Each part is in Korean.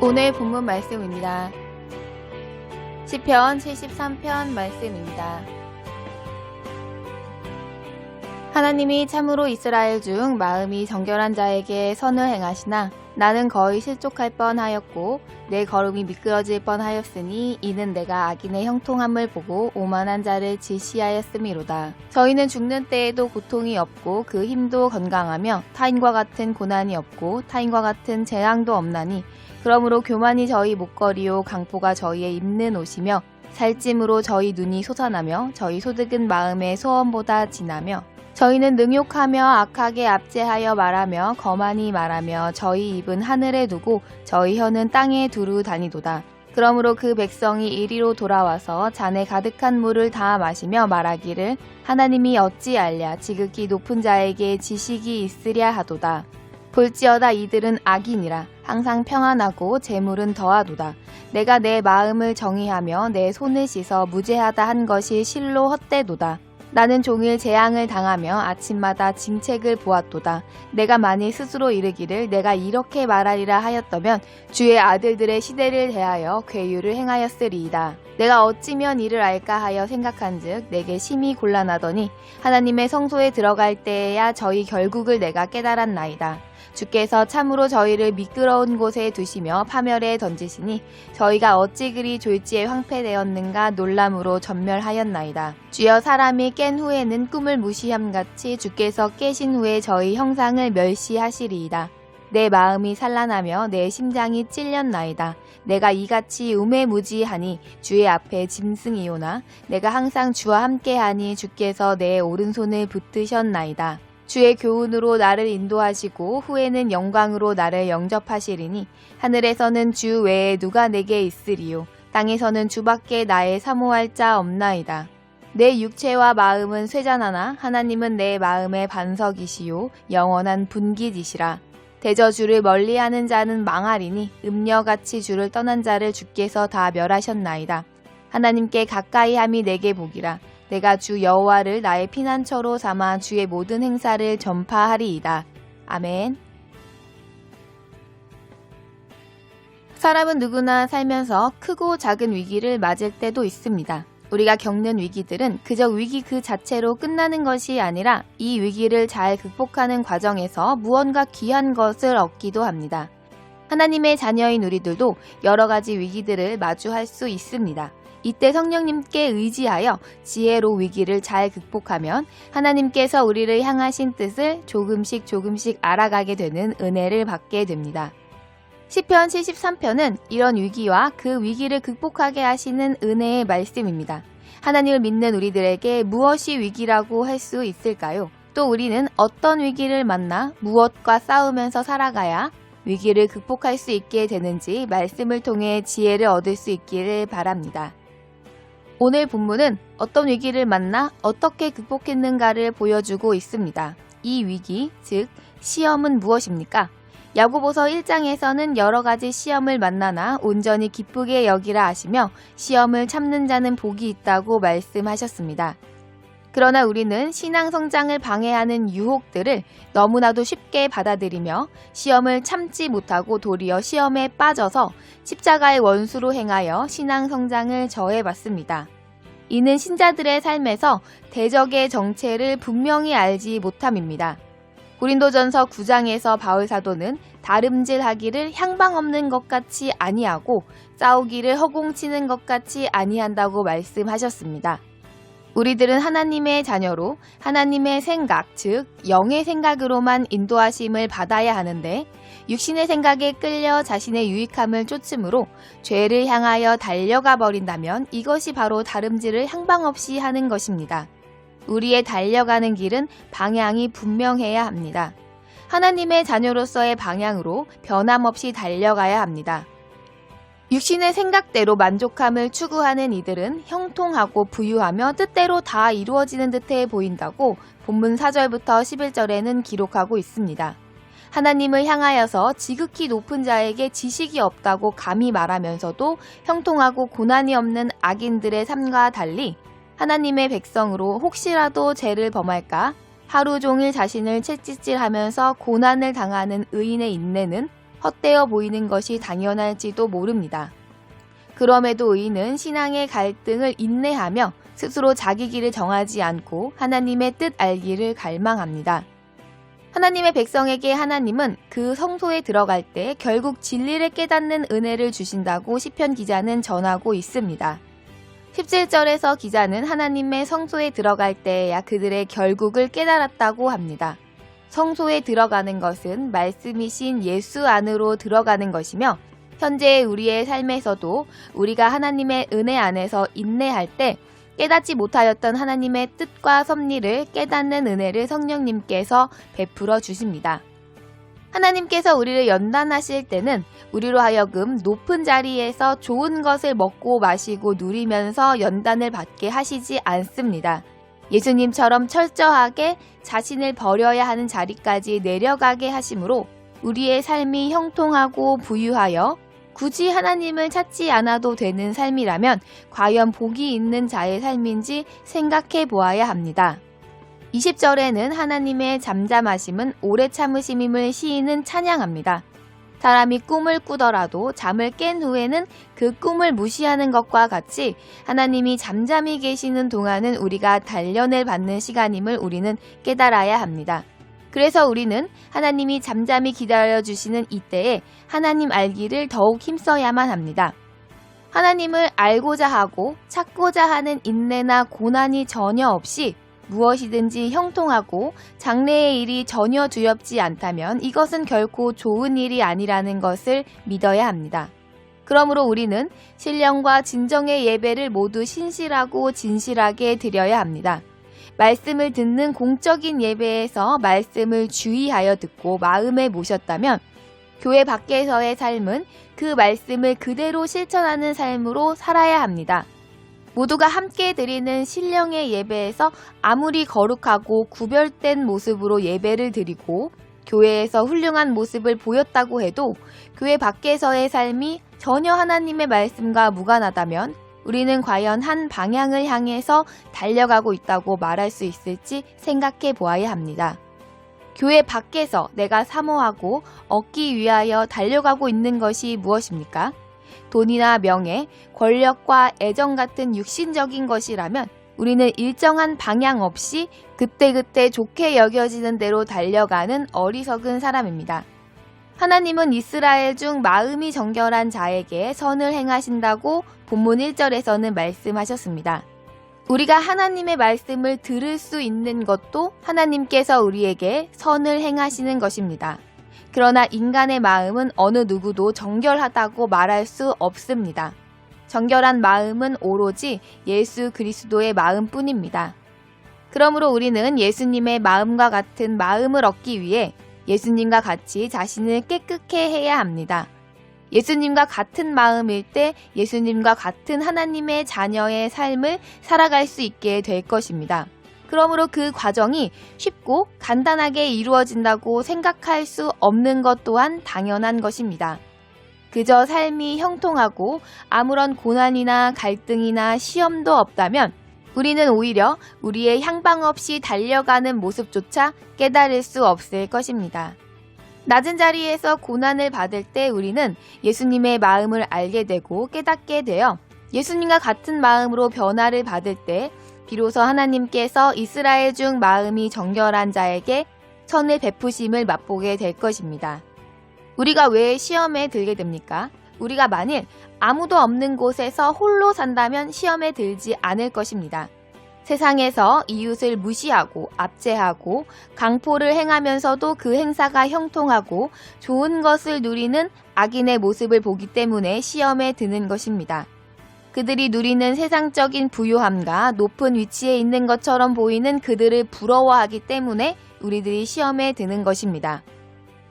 오늘 본문 말씀입니다. 시편 73편 말씀입니다. 하나님이 참으로 이스라엘 중 마음이 정결한 자에게 선을 행하시나 나는 거의 실족할 뻔하였고 내 걸음이 미끄러질 뻔하였으니 이는 내가 악인의 형통함을 보고 오만한 자를 질시하였음이로다. 저희는 죽는 때에도 고통이 없고 그 힘도 건강하며 타인과 같은 고난이 없고 타인과 같은 재앙도 없나니 그러므로 교만이 저희 목걸이요 강포가 저희의 입는 옷이며 살찜으로 저희 눈이 솟아나며 저희 소득은 마음의 소원보다 진하며 저희는 능욕하며 악하게 압제하여 말하며 거만히 말하며 저희 입은 하늘에 두고 저희 혀는 땅에 두루 다니도다. 그러므로 그 백성이 이리로 돌아와서 잔에 가득한 물을 다 마시며 말하기를 하나님이 어찌 알랴 지극히 높은 자에게 지식이 있으랴 하도다. 볼지어다 이들은 악인이라 항상 평안하고 재물은 더하도다. 내가 내 마음을 정의하며 내 손을 씻어 무죄하다 한 것이 실로 헛되도다. 나는 종일 재앙을 당하며 아침마다 징책을 보았도다. 내가 만일 스스로 이르기를 내가 이렇게 말하리라 하였더면 주의 아들들의 시대를 대하여 괴유를 행하였으리이다. 내가 어찌면 이를 알까 하여 생각한즉 내게 심히 곤란하더니 하나님의 성소에 들어갈 때에야 저희 결국을 내가 깨달았나이다. 주께서 참으로 저희를 미끄러운 곳에 두시며 파멸에 던지시니 저희가 어찌 그리 졸지에 황폐되었는가 놀람으로 전멸하였나이다. 주여 사람이 깬 후에는 꿈을 무시함같이 주께서 깨신 후에 저희 형상을 멸시하시리이다. 내 마음이 산란하며 내 심장이 찔렸나이다. 내가 이같이 우매무지하니 주의 앞에 짐승이오나 내가 항상 주와 함께하니 주께서 내 오른손을 붙드셨나이다. 주의 교훈으로 나를 인도하시고 후에는 영광으로 나를 영접하시리니 하늘에서는 주 외에 누가 내게 있으리요 땅에서는 주밖에 나의 사모할 자 없나이다. 내 육체와 마음은 쇠잔하나 하나님은 내 마음의 반석이시요 영원한 분깃이시라. 대저 주를 멀리하는 자는 망하리니 음녀같이 주를 떠난 자를 주께서 다 멸하셨나이다. 하나님께 가까이함이 내게 복이라. 내가 주 여호와를 나의 피난처로 삼아 주의 모든 행사를 전파하리이다. 아멘. 사람은 누구나 살면서 크고 작은 위기를 맞을 때도 있습니다. 우리가 겪는 위기들은 그저 위기 그 자체로 끝나는 것이 아니라 이 위기를 잘 극복하는 과정에서 무언가 귀한 것을 얻기도 합니다. 하나님의 자녀인 우리들도 여러 가지 위기들을 마주할 수 있습니다. 이때 성령님께 의지하여 지혜로 위기를 잘 극복하면 하나님께서 우리를 향하신 뜻을 조금씩 알아가게 되는 은혜를 받게 됩니다. 시편 73편은 이런 위기와 그 위기를 극복하게 하시는 은혜의 말씀입니다. 하나님을 믿는 우리들에게 무엇이 위기라고 할 수 있을까요? 또 우리는 어떤 위기를 만나 무엇과 싸우면서 살아가야 위기를 극복할 수 있게 되는지 말씀을 통해 지혜를 얻을 수 있기를 바랍니다. 오늘 본문은 어떤 위기를 만나 어떻게 극복했는가를 보여주고 있습니다. 이 위기, 즉 시험은 무엇입니까? 야고보서 1장에서는 여러 가지 시험을 만나나 온전히 기쁘게 여기라 하시며 시험을 참는 자는 복이 있다고 말씀하셨습니다. 그러나 우리는 신앙 성장을 방해하는 유혹들을 너무나도 쉽게 받아들이며 시험을 참지 못하고 도리어 시험에 빠져서 십자가의 원수로 행하여 신앙 성장을 저해받습니다. 이는 신자들의 삶에서 대적의 정체를 분명히 알지 못함입니다. 고린도전서 9장에서 바울 사도는 다름질하기를 향방 없는 것 같이 아니하고 싸우기를 허공치는 것 같이 아니한다고 말씀하셨습니다. 우리들은 하나님의 자녀로 하나님의 생각, 즉 영의 생각으로만 인도하심을 받아야 하는데 육신의 생각에 끌려 자신의 유익함을 쫓음으로 죄를 향하여 달려가 버린다면 이것이 바로 다름질을 향방 없이 하는 것입니다. 우리의 달려가는 길은 방향이 분명해야 합니다. 하나님의 자녀로서의 방향으로 변함없이 달려가야 합니다. 육신의 생각대로 만족함을 추구하는 이들은 형통하고 부유하며 뜻대로 다 이루어지는 듯해 보인다고 본문 4절부터 11절에는 기록하고 있습니다. 하나님을 향하여서 지극히 높은 자에게 지식이 없다고 감히 말하면서도 형통하고 고난이 없는 악인들의 삶과 달리 하나님의 백성으로 혹시라도 죄를 범할까 하루 종일 자신을 채찍질하면서 고난을 당하는 의인의 인내는 헛되어 보이는 것이 당연할지도 모릅니다. 그럼에도 의인은 신앙의 갈등을 인내하며 스스로 자기 길을 정하지 않고 하나님의 뜻 알기를 갈망합니다. 하나님의 백성에게 하나님은 그 성소에 들어갈 때 결국 진리를 깨닫는 은혜를 주신다고 시편 기자는 전하고 있습니다. 17절에서 기자는 하나님의 성소에 들어갈 때에야 그들의 결국을 깨달았다고 합니다. 성소에 들어가는 것은 말씀이신 예수 안으로 들어가는 것이며 현재 우리의 삶에서도 우리가 하나님의 은혜 안에서 인내할 때 깨닫지 못하였던 하나님의 뜻과 섭리를 깨닫는 은혜를 성령님께서 베풀어 주십니다. 하나님께서 우리를 연단하실 때는 우리로 하여금 높은 자리에서 좋은 것을 먹고 마시고 누리면서 연단을 받게 하시지 않습니다. 예수님처럼 철저하게 자신을 버려야 하는 자리까지 내려가게 하심으로 우리의 삶이 형통하고 부유하여 굳이 하나님을 찾지 않아도 되는 삶이라면 과연 복이 있는 자의 삶인지 생각해 보아야 합니다. 20절에는 하나님의 잠잠하심은 오래 참으심임을 시인은 찬양합니다. 사람이 꿈을 꾸더라도 잠을 깬 후에는 그 꿈을 무시하는 것과 같이 하나님이 잠잠히 계시는 동안은 우리가 단련을 받는 시간임을 우리는 깨달아야 합니다. 그래서 우리는 하나님이 잠잠히 기다려주시는 이때에 하나님 알기를 더욱 힘써야만 합니다. 하나님을 알고자 하고 찾고자 하는 인내나 고난이 전혀 없이 무엇이든지 형통하고 장래의 일이 전혀 두렵지 않다면 이것은 결코 좋은 일이 아니라는 것을 믿어야 합니다. 그러므로 우리는 신령과 진정의 예배를 모두 신실하고 진실하게 드려야 합니다. 말씀을 듣는 공적인 예배에서 말씀을 주의하여 듣고 마음에 모셨다면 교회 밖에서의 삶은 그 말씀을 그대로 실천하는 삶으로 살아야 합니다. 모두가 함께 드리는 신령의 예배에서 아무리 거룩하고 구별된 모습으로 예배를 드리고 교회에서 훌륭한 모습을 보였다고 해도 교회 밖에서의 삶이 전혀 하나님의 말씀과 무관하다면 우리는 과연 한 방향을 향해서 달려가고 있다고 말할 수 있을지 생각해 보아야 합니다. 교회 밖에서 내가 사모하고 얻기 위하여 달려가고 있는 것이 무엇입니까? 돈이나 명예, 권력과 애정 같은 육신적인 것이라면 우리는 일정한 방향 없이 그때그때 좋게 여겨지는 대로 달려가는 어리석은 사람입니다. 하나님은 이스라엘 중 마음이 정결한 자에게 선을 행하신다고 본문 1절에서는 말씀하셨습니다. 우리가 하나님의 말씀을 들을 수 있는 것도 하나님께서 우리에게 선을 행하시는 것입니다. 그러나 인간의 마음은 어느 누구도 정결하다고 말할 수 없습니다. 정결한 마음은 오로지 예수 그리스도의 마음뿐입니다. 그러므로 우리는 예수님의 마음과 같은 마음을 얻기 위해 예수님과 같이 자신을 깨끗게 해야 합니다. 예수님과 같은 마음일 때 예수님과 같은 하나님의 자녀의 삶을 살아갈 수 있게 될 것입니다. 그러므로 그 과정이 쉽고 간단하게 이루어진다고 생각할 수 없는 것 또한 당연한 것입니다. 그저 삶이 형통하고 아무런 고난이나 갈등이나 시험도 없다면 우리는 오히려 우리의 향방 없이 달려가는 모습조차 깨달을 수 없을 것입니다. 낮은 자리에서 고난을 받을 때 우리는 예수님의 마음을 알게 되고 깨닫게 되어 예수님과 같은 마음으로 변화를 받을 때 비로소 하나님께서 이스라엘 중 마음이 정결한 자에게 선을 베푸심을 맛보게 될 것입니다. 우리가 왜 시험에 들게 됩니까? 우리가 만일 아무도 없는 곳에서 홀로 산다면 시험에 들지 않을 것입니다. 세상에서 이웃을 무시하고 압제하고 강포를 행하면서도 그 행사가 형통하고 좋은 것을 누리는 악인의 모습을 보기 때문에 시험에 드는 것입니다. 그들이 누리는 세상적인 부유함과 높은 위치에 있는 것처럼 보이는 그들을 부러워하기 때문에 우리들이 시험에 드는 것입니다.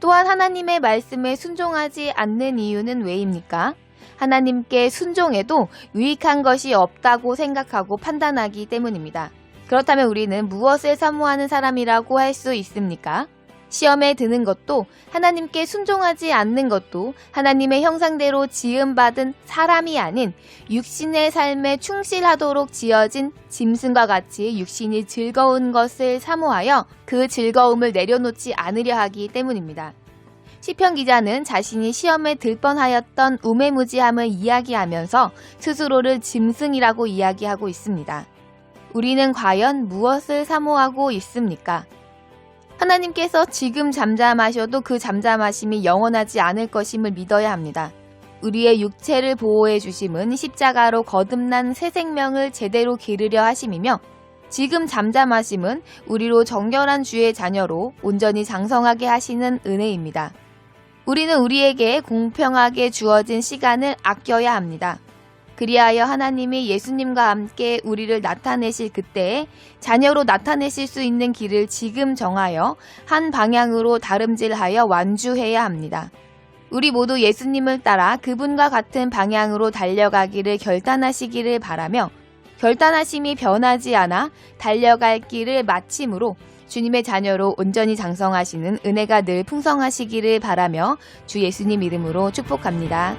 또한 하나님의 말씀에 순종하지 않는 이유는 왜입니까? 하나님께 순종해도 유익한 것이 없다고 생각하고 판단하기 때문입니다. 그렇다면 우리는 무엇을 사모하는 사람이라고 할 수 있습니까? 시험에 드는 것도 하나님께 순종하지 않는 것도 하나님의 형상대로 지음받은 사람이 아닌 육신의 삶에 충실하도록 지어진 짐승과 같이 육신이 즐거운 것을 사모하여 그 즐거움을 내려놓지 않으려 하기 때문입니다. 시편 기자는 자신이 시험에 들 뻔하였던 우매무지함을 이야기하면서 스스로를 짐승이라고 이야기하고 있습니다. 우리는 과연 무엇을 사모하고 있습니까? 하나님께서 지금 잠잠하셔도 그 잠잠하심이 영원하지 않을 것임을 믿어야 합니다. 우리의 육체를 보호해 주심은 십자가로 거듭난 새 생명을 제대로 기르려 하심이며, 지금 잠잠하심은 우리로 정결한 주의 자녀로 온전히 장성하게 하시는 은혜입니다. 우리는 우리에게 공평하게 주어진 시간을 아껴야 합니다. 그리하여 하나님이 예수님과 함께 우리를 나타내실 그때에 자녀로 나타내실 수 있는 길을 지금 정하여 한 방향으로 다름질하여 완주해야 합니다. 우리 모두 예수님을 따라 그분과 같은 방향으로 달려가기를 결단하시기를 바라며, 결단하심이 변하지 않아 달려갈 길을 마침으로 주님의 자녀로 온전히 장성하시는 은혜가 늘 풍성하시기를 바라며 주 예수님 이름으로 축복합니다.